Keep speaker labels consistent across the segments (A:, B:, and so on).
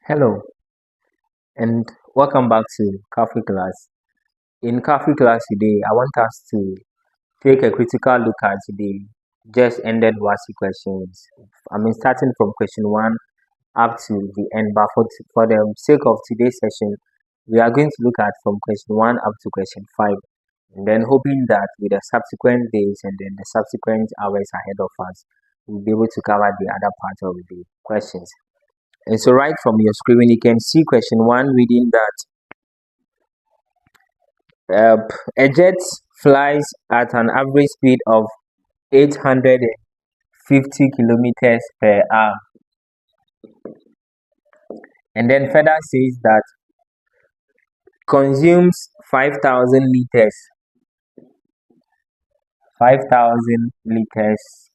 A: Hello and welcome back to Coffee Class. In Coffee Class today, I want us to take a critical look at the just ended WASSCE questions. Starting from question 1 up to the end, but for the sake of today's session, we are going to look at from question 1 up to question 5, and then hoping that with the subsequent days and then the subsequent hours ahead of us, we'll be able to cover the other part of the questions. And so right from your screen, you can see question 1 reading that a jet flies at an average speed of 850 kilometers per hour. And then further says that consumes 5,000 liters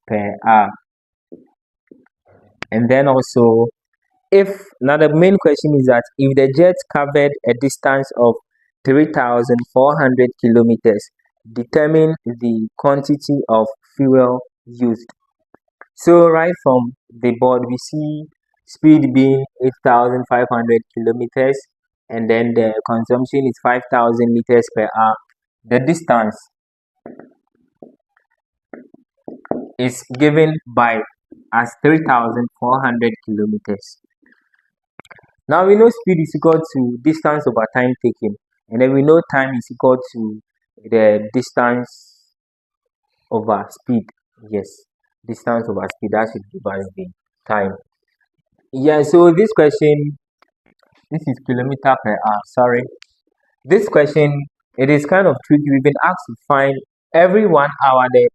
A: per hour. And then also, if now the main question is that if the jet covered a distance of 3,400 kilometers, determine the quantity of fuel used. So right from the board, we see speed being 8,500 kilometers, and then the consumption is 5,000 liters per hour. The distance is given by as 3,400 kilometers. Now we know speed is equal to distance over time taken, and then we know time is equal to the distance over speed. Yes, distance over speed, that should give us the time. Yeah, so this question, this is kilometer per hour, sorry. This question, it is kind of tricky. We've been asked to find every 1 hour the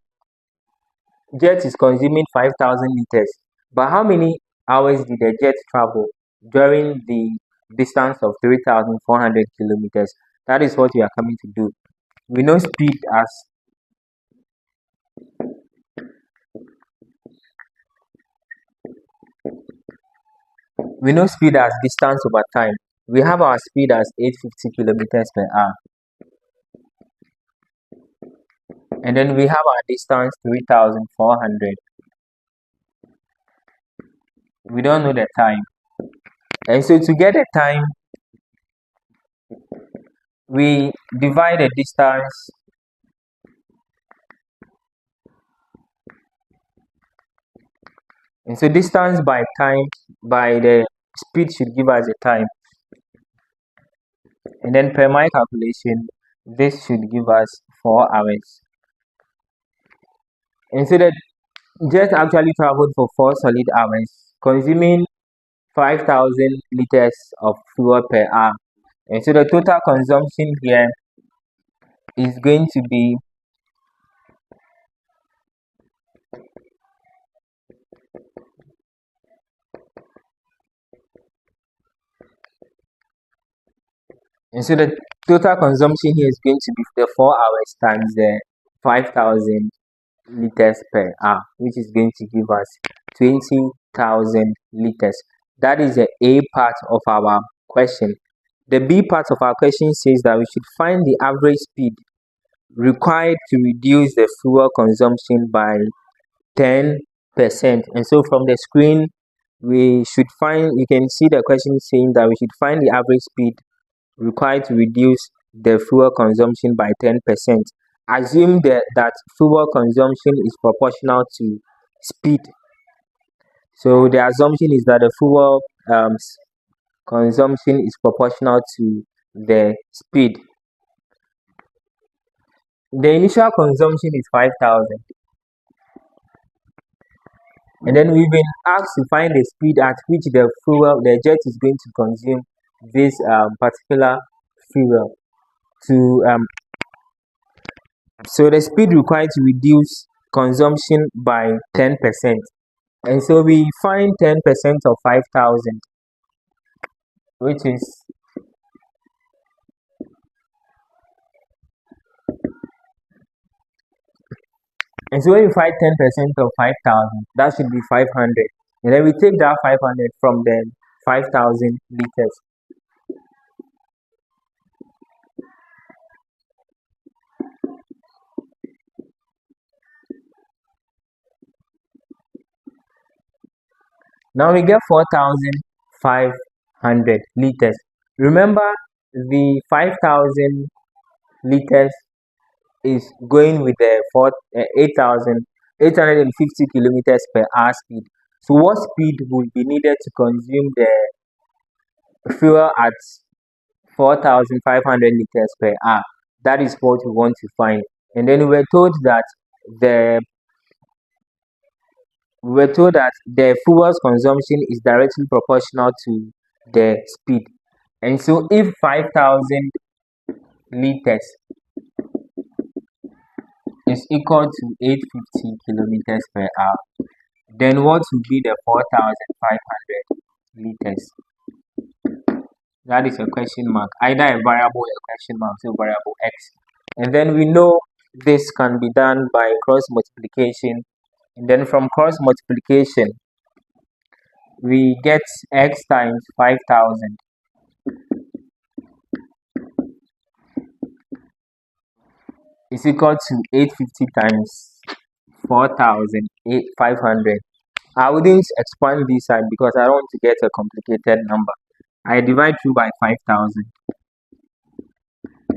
A: jet is consuming 5,000 liters, but how many hours did the jet travel during the distance of 3,400 kilometers? That is what we are coming to do. We know speed as distance over time. We have our speed as 850 kilometers per hour, and then we have our distance 3,400. We don't know the time, and so to get the time, we divide the distance and so distance by time by the speed should give us the time, and then per my calculation this should give us 4 hours. And so the jet actually traveled for 4 solid hours, consuming 5,000 liters of fuel per hour. And so the total consumption here is going to be the total consumption here is going to be the 4 hours times the 5,000 liters per hour, which is going to give us 20,000 liters. That is the A part of our question. The B part of our question says that we should find the average speed required to reduce the fuel consumption by 10%. And so from the screen, we can see the question saying that we should find the average speed required to reduce the fuel consumption by 10%. Assume that fuel consumption is proportional to speed. So the assumption is that the fuel consumption is proportional to the speed. The initial consumption is 5,000, and then we've been asked to find the speed at which the jet is going to consume this particular fuel to so the speed required to reduce consumption by 10%. And so we find 10% of 5,000, which is and so when we find 10% of 5,000, that should be 500. And then we take that 500 from the 5,000 liters. Now we get 4,500 liters. Remember, the 5,000 liters is going with the 8,850 kilometers per hour speed. So what speed would be needed to consume the fuel at 4,500 liters per hour? That is what we want to find. And then the we were told that the fuel's consumption is directly proportional to the speed. And so if 5,000 liters is equal to 850 kilometers per hour, then what would be the 4,500 liters? That is a question mark, either a variable or a question mark, so variable x. And then we know this can be done by cross multiplication. And then from cross multiplication, we get x times 5,000 is equal to 850 times 4,500. I wouldn't expand this side because I don't want to get a complicated number. I divide through by 5,000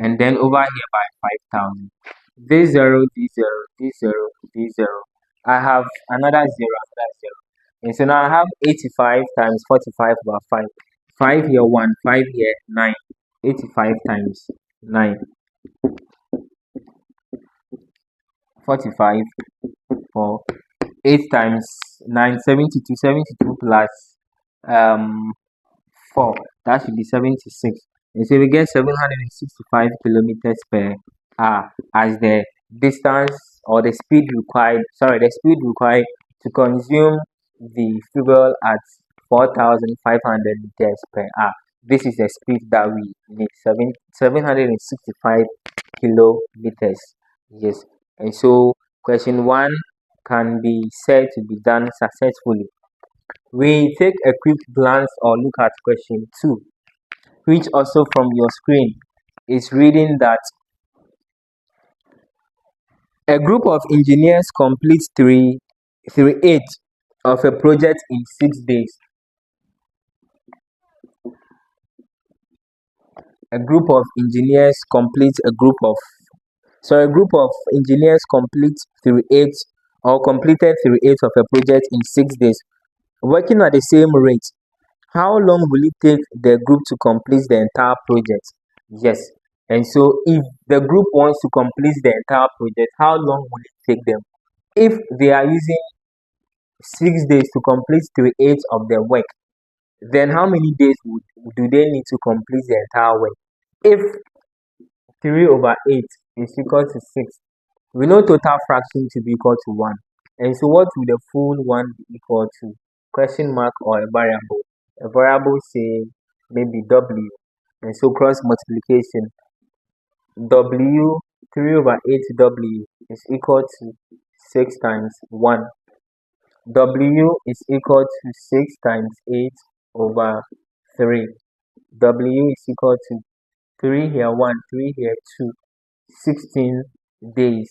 A: and then over here by 5,000. This 0, this 0, this 0, this 0. I have another 0, another 0. And so now I have 85 times 45 over 5. 5 here 1, 5 here 9. 85 times 9. 45 for 8 times 9, 72. 72 plus 4, that should be 76. And so we get 765 kilometers per hour as the distance or the speed required to consume the fuel at 4,500 liters per hour. This is the speed that we need, 765 kilometers. Yes. And so question 1 can be said to be done successfully. We take a quick glance or look at question 2, which also from your screen is reading that a group of engineers completes 3/8 of a project in 6 days. A group of engineers completes a group of engineers complete 3/8 or completed 3/8 of a project in 6 days, working at the same rate. How long will it take the group to complete the entire project? Yes. And so if the group wants to complete the entire project, how long will it take them? If they are using 6 days to complete 3/8 of their work, then how many days do they need to complete the entire work? If 3/8 is equal to 6, we know total fraction to be equal to 1. And so what will the full one be equal to? Question mark or a variable? A variable, say maybe w. And so cross multiplication, w 3/8 w is equal to 6 times 1. W is equal to 6 times 8 over 3. W is equal to 3 here 1, 3 here 2, 16 days.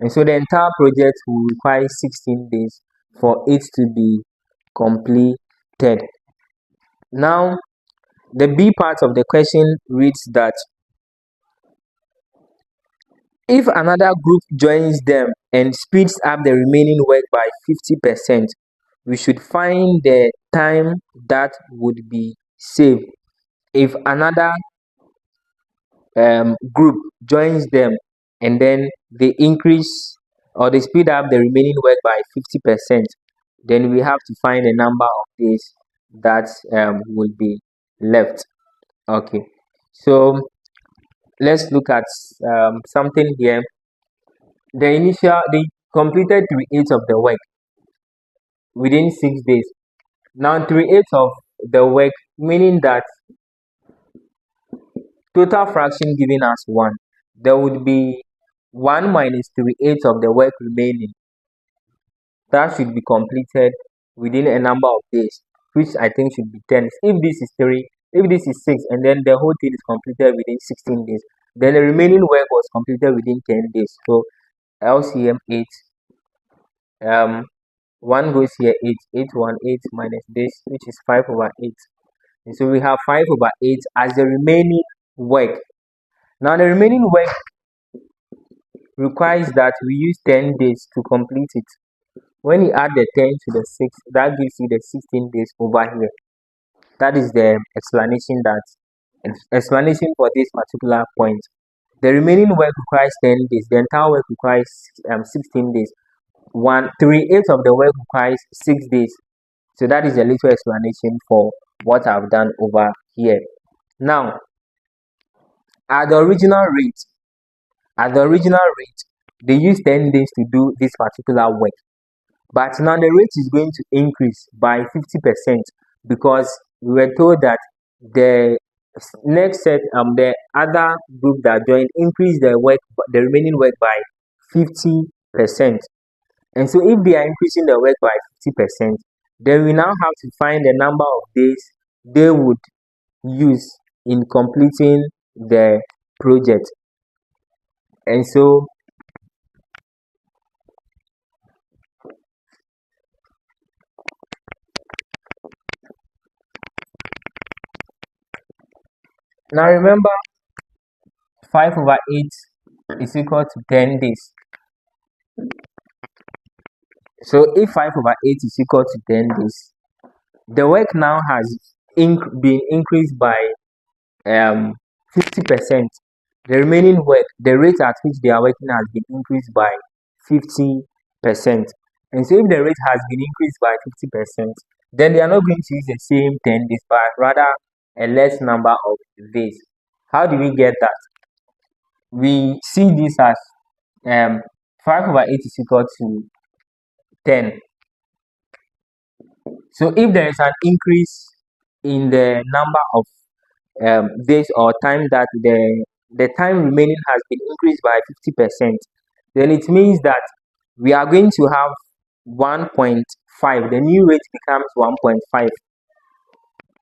A: And so the entire project will require 16 days for it to be completed. Now, the B part of the question reads that if another group joins them and speeds up the remaining work by 50%, we should find the time that would be saved. If another group joins them and then they increase or they speed up the remaining work by 50%, then we have to find a number of days that will be left. Okay, so let's look at something here. They completed 3/8 of the work within 6 days. Now 3/8 of the work, meaning that total fraction giving us 1, there would be 1 minus 3/8 of the work remaining. That should be completed within a number of days, which I think should be 10. If this is 3, if this is 6, and then the whole thing is completed within 16 days, then the remaining work was completed within 10 days. So LCM 8, 1 goes here, 8, 8 1, 8 minus this, which is 5/8. And so we have 5/8 as the remaining work. Now the remaining work requires that we use 10 days to complete it. When you add the 10 to the 6, that gives you the 16 days over here. That is the explanation for this particular point. The remaining work requires 10 days. The entire work requires 16 days. 1/3/8 of the work requires 6 days. So that is a little explanation for what I've done over here. Now, at the original rate, they use 10 days to do this particular work. But now the rate is going to increase by 50% because we were told that the next set, the other group that joined increased the remaining work by 50%. And so if they are increasing the work by 50%, then we now have to find the number of days they would use in completing the project. And so now remember, 5/8 is equal to 10 days. So if 5/8 is equal to 10 days, the work now has been increased by 50%. The remaining work, the rate at which they are working has been increased by 50%. And so if the rate has been increased by 50%, then they are not going to use the same 10 days, but rather a less number of days. How do we get that? We see this as 5/8 is equal to 10. So if there is an increase in the number of days or time that the time remaining has been increased by 50%, then it means that we are going to have 1.5. The new rate becomes 1.5.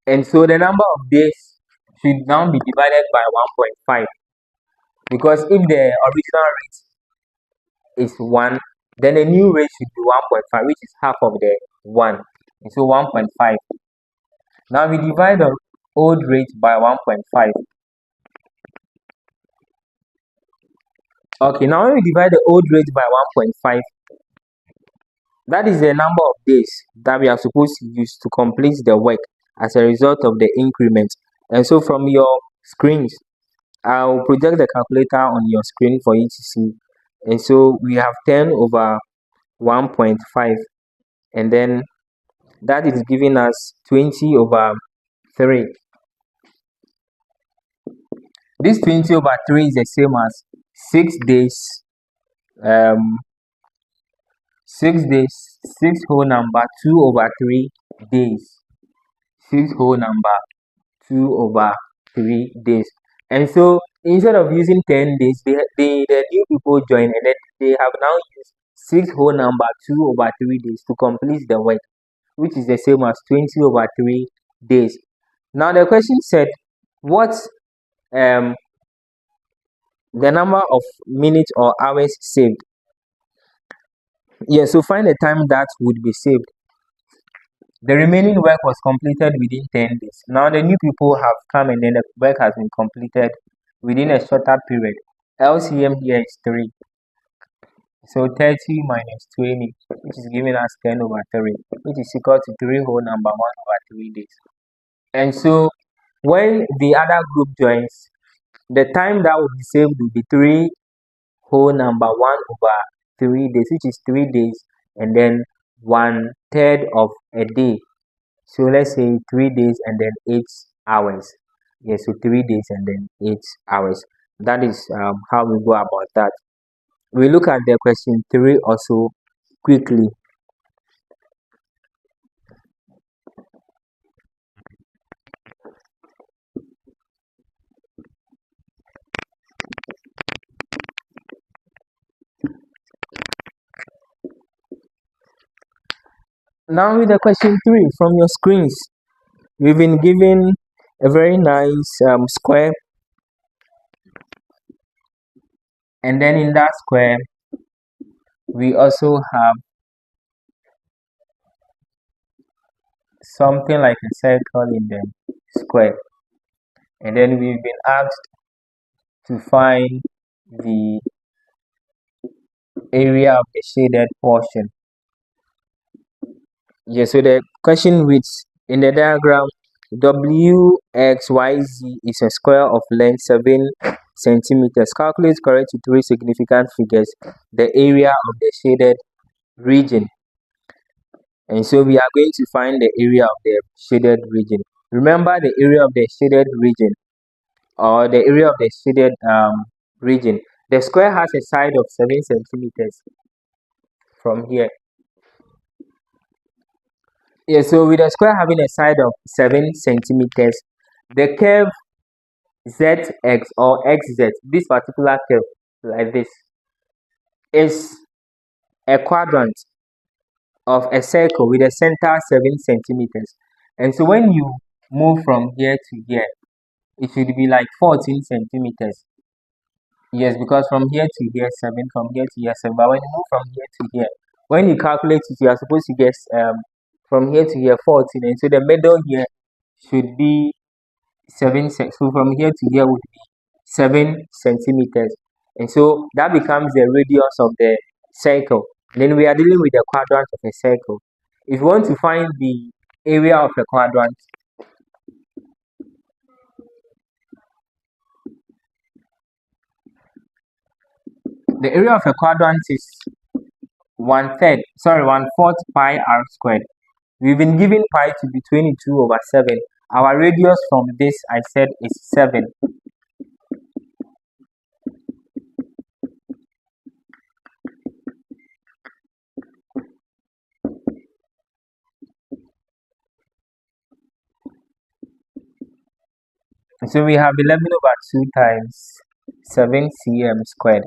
A: And so the number of days should now be divided by 1.5, because if the original rate is 1, then the new rate should be 1.5, which is half of the 1. And so 1.5. Now we divide the old rate by 1.5. Okay, now when we divide the old rate by 1.5, that is the number of days that we are supposed to use to complete the work as a result of the increment. And so from your screens, I'll project the calculator on your screen for you to see. And so we have 10 over 1.5, and then that is giving us 20 over 3. This 20 over 3 is the same as 6 days, 6 whole number 2 over 3 days. 6 whole number 2 over 3 days. And so instead of using 10 days, the new people join, and then they have now used 6 whole number 2 over 3 days to complete the work, which is the same as 20 over 3 days. Now the question said, what's the number of minutes or hours saved? So find the time that would be saved. The remaining work was completed within 10 days. Now the new people have come, and then the work has been completed within a shorter period. LCM here is 3. So 30 minus 20, which is giving us 10 over 3, which is equal to 3 whole number 1 over 3 days. And so when the other group joins, the time that will be saved will be 3 whole number 1 over 3 days, which is 3 days, and then 1/3 of a day. So let's say 3 days and then 8 hours. So 3 days and then 8 hours. That is how we go about that. We look at the question 3 also quickly. Now with the question 3 from your screens, we've been given a very nice square, and then in that square we also have something like a circle in the square. And then we've been asked to find the area of the shaded portion. Yes, so the question reads, in the diagram, WXYZ is a square of length 7 centimeters. Calculate correct to three significant figures the area of the shaded region. And so we are going to find the area of the shaded region. Remember the area of the shaded region, or the area of the shaded region. The square has a side of 7 centimeters from here. Yeah, so with a square having a side of 7 centimeters, the curve ZX or XZ, this particular curve like this, is a quadrant of a circle with a center 7 centimeters. And so when you move from here to here, it should be like 14 centimeters. Yes, because from here to here 7, from here to here 7. But when you move from here to here, when you calculate it, you are supposed to get from here to here 14. And so the middle here should be 7. So from here to here would be 7 centimeters. And so that becomes the radius of the circle. And then we are dealing with the quadrant of a circle. If you want to find the area of a quadrant, the area of a quadrant is 1/4 pi r squared. We've been given pi to be 22/7. Our radius from this, I said, is 7. So we have 11/2 times 7 cm squared.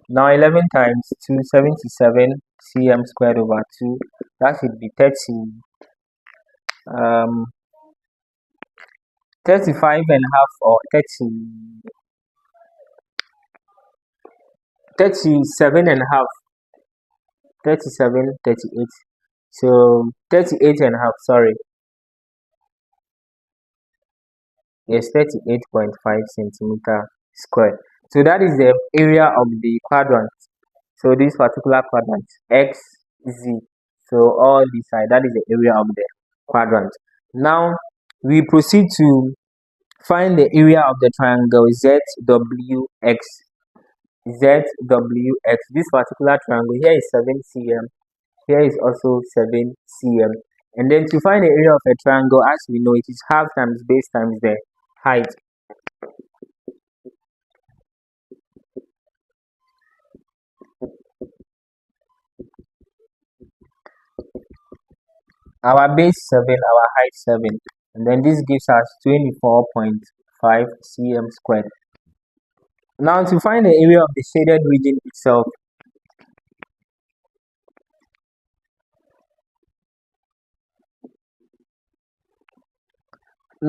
A: Now 11 times 2, 77 cm squared over 2. That should be 35 and a half, or 37 and a half, 37, 38. So 38 and a half, sorry. Yes, 38.5 centimeter squared. So that is the area of the quadrant. So this particular quadrant, X, Z. So all this side, that is the area of the quadrant. Now we proceed to find the area of the triangle ZWX. ZWX. This particular triangle here is 7 cm. Here is also 7 cm. And then to find the area of a triangle, as we know, it is half times base times the height. Our base 7, our height 7. And then this gives us 24.5 cm squared. Now to find the area of the shaded region itself, we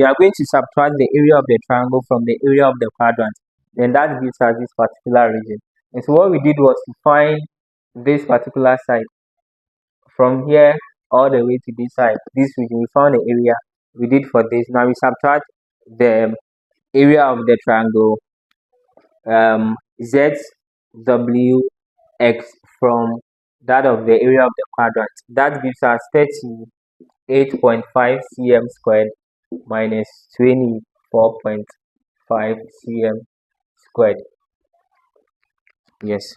A: are going to subtract the area of the triangle from the area of the quadrant. Then that gives us this particular region. And so what we did was to find this particular side from here all the way to this side, this region. We found the area we did for this. Now we subtract the area of the triangle ZWX from that of the area of the quadrant. That gives us 38.5 cm squared minus 24.5 cm squared. Yes.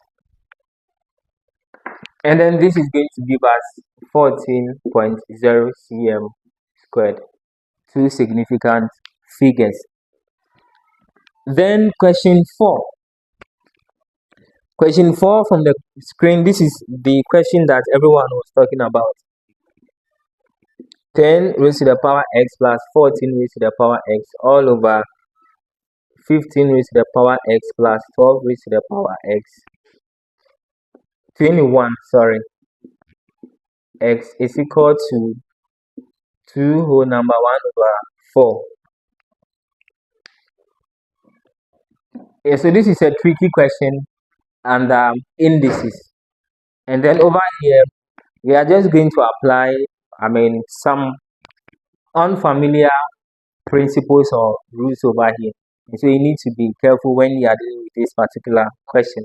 A: And then this is going to give us 14.0 cm squared. Two significant figures. Then question 4. Question 4 from the screen. This is the question that everyone was talking about. 10 raised to the power x plus 14 raised to the power x all over 15 raised to the power x plus 12 raised to the power x. 21, sorry. X is equal to 2 whole number 1/4. Yeah, so this is a tricky question, and indices. And then over here, We are just going to apply, some unfamiliar principles or rules over here. And so you need to be careful when you are dealing with this particular question.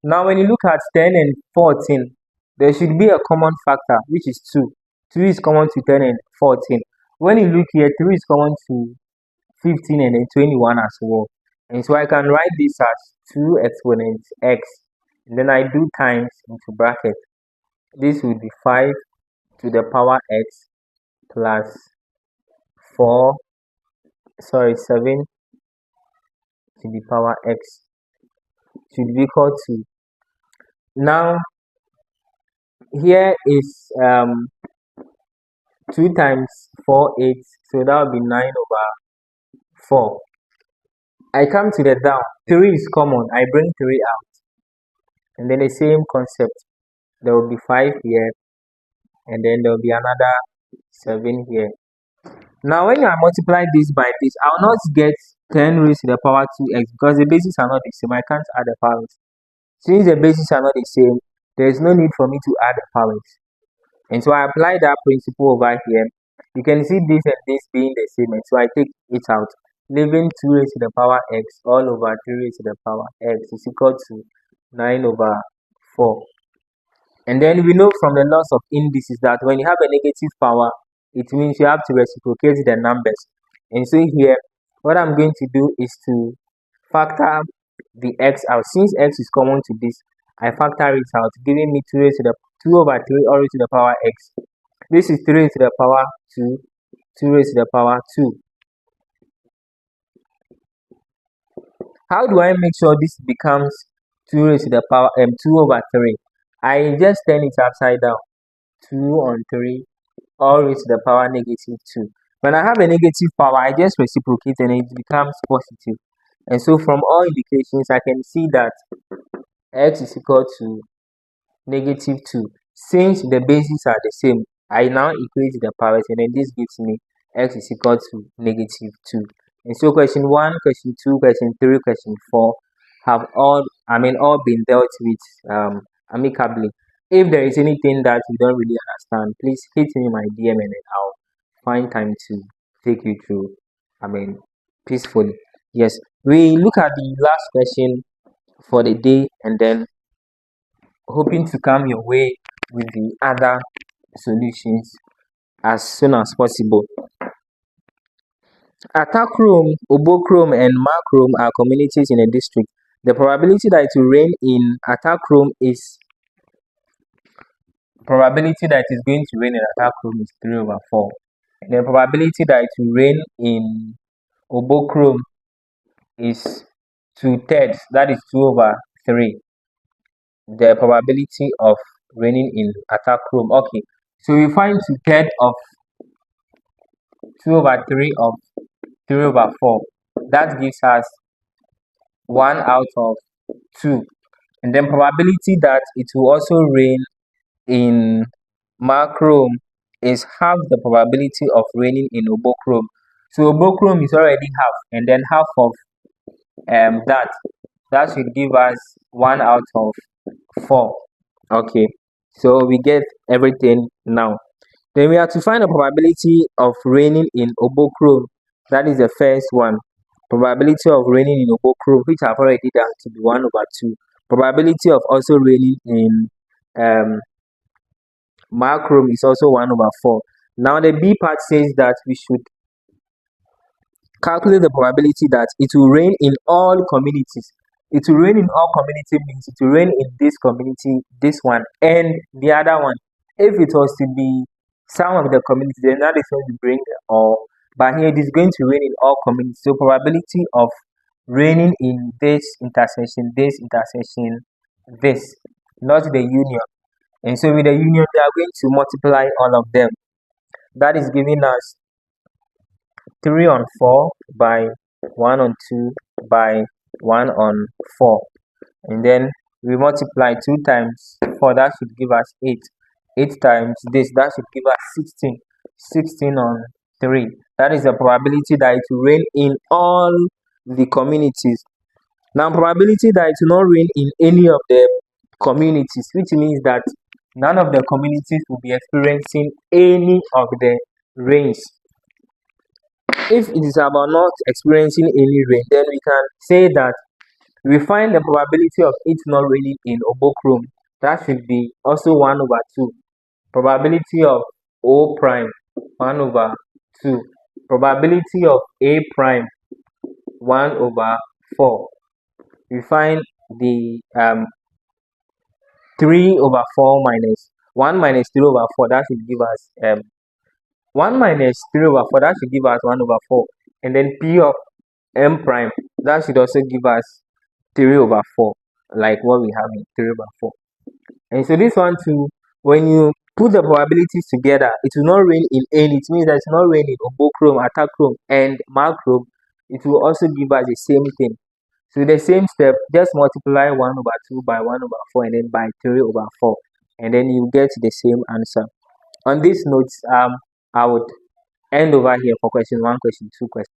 A: Now, when you look at 10 and 14, there should be a common factor, which is 2. 2 is common to 10 and 14. When you look here, 3 is common to 15 and then 21 as well. And so I can write this as 2 exponents x. And then I do times into bracket. This will be 5 to the power x plus 7 to the power x should be equal to. Now, here is 2 times 4, 8. So that will be 9/4. I come to the down. 3 is common. I bring 3 out. And then the same concept. There will be 5 here. And then there will be another 7 here. Now, when I multiply this by this, I will not get 10 raised to the power 2x because the bases are not the same. I can't add the powers. Since the bases are not the same, there is no need for me to add the powers. And so I apply that principle over here. You can see this and this being the same. And so I take it out, leaving 2 raised to the power x all over 3 raised to the power x is equal to 9/4. And then we know from the laws of indices that when you have a negative power, it means you have to reciprocate the numbers. And so here, what I'm going to do is to factor the x out. Since x is common to this, I factor it out, giving me 2 raised to the 2/3 all raised to the power x. This is 3 raised to the power 2, 2 raised to the power 2. How do I make sure this becomes 2 raised to the power 2/3? I just turn it upside down. 2 on 3 all raised to the power -2. When I have a negative power, I just reciprocate and it becomes positive. And so from all indications, I can see that x is equal to -2. Since the bases are the same, I now equate the powers and then this gives me x is equal to -2. And so question 1, question 2, question 3, question 4 have all been dealt with amicably. If there is anything that you don't really understand, please hit me my DM and then I'll find time to take you through, peacefully. Yes, we look at the last question for the day and then hoping to come your way with the other solutions as soon as possible. Atachrome, Obochrome, and Machrome are communities in a district. The probability that it will rain in Atachrome is going to rain in Atachrome is 3/4. And the probability that it will rain in Obochrome is 2/3. That is 2/3. The probability of raining in Atachrome. Okay, so we find 2/3 of 2/3 of 3/4. That gives us 1 out of 2. And then probability that it will also rain in Machrome is half the probability of raining in Obochrome. So Obochrome is already half, and then half of that should give us 1 out of 4. Okay, so we get everything now. Then we have to find the probability of raining in Obochrome. That is the first one. Probability of raining in Obochrome, which I've already done to be 1/2. Probability of also raining in Machrome is also 1/4. Now the B part says that we should calculate the probability that it will rain in all communities. It will rain in all community means it will rain in this community, this one, and the other one. If it was to be some of the communities, then that is when we bring all. But here it is going to rain in all communities. So probability of raining in this intersection, this, not the union. And so with the union, they are going to multiply all of them. That is giving us 3/4 by 1/2 by 1/4. And then we multiply 2 times 4, that should give us 8. 8 times this, that should give us 16. 16/3. That is the probability that it will rain in all the communities. Now, probability that it will not rain in any of the communities, which means that none of the communities will be experiencing any of the rains. If it is about not experiencing any rain, then we can say that we find the probability of it not raining in Obokrom. That should be also 1 over 2. Probability of O prime 1 over 2. Probability of A prime 1 over 4. We find the 3 over 4 minus 1 minus 3 over 4. That should give us 1 minus 3 over 4. That should give us 1 over 4. And then P of M prime. That should also give us 3 over 4. Like what we have in 3 over 4. And so this one too, when you put the probabilities together, it will not rain in N. It means that it's not rain in Obokrom, Atakrom, and Malkrom. It will also give us the same thing. So the same step, just multiply 1 over 2 by 1 over 4 and then by 3 over 4. And then you get the same answer. On this note, I would end over here for question 1, question 2, question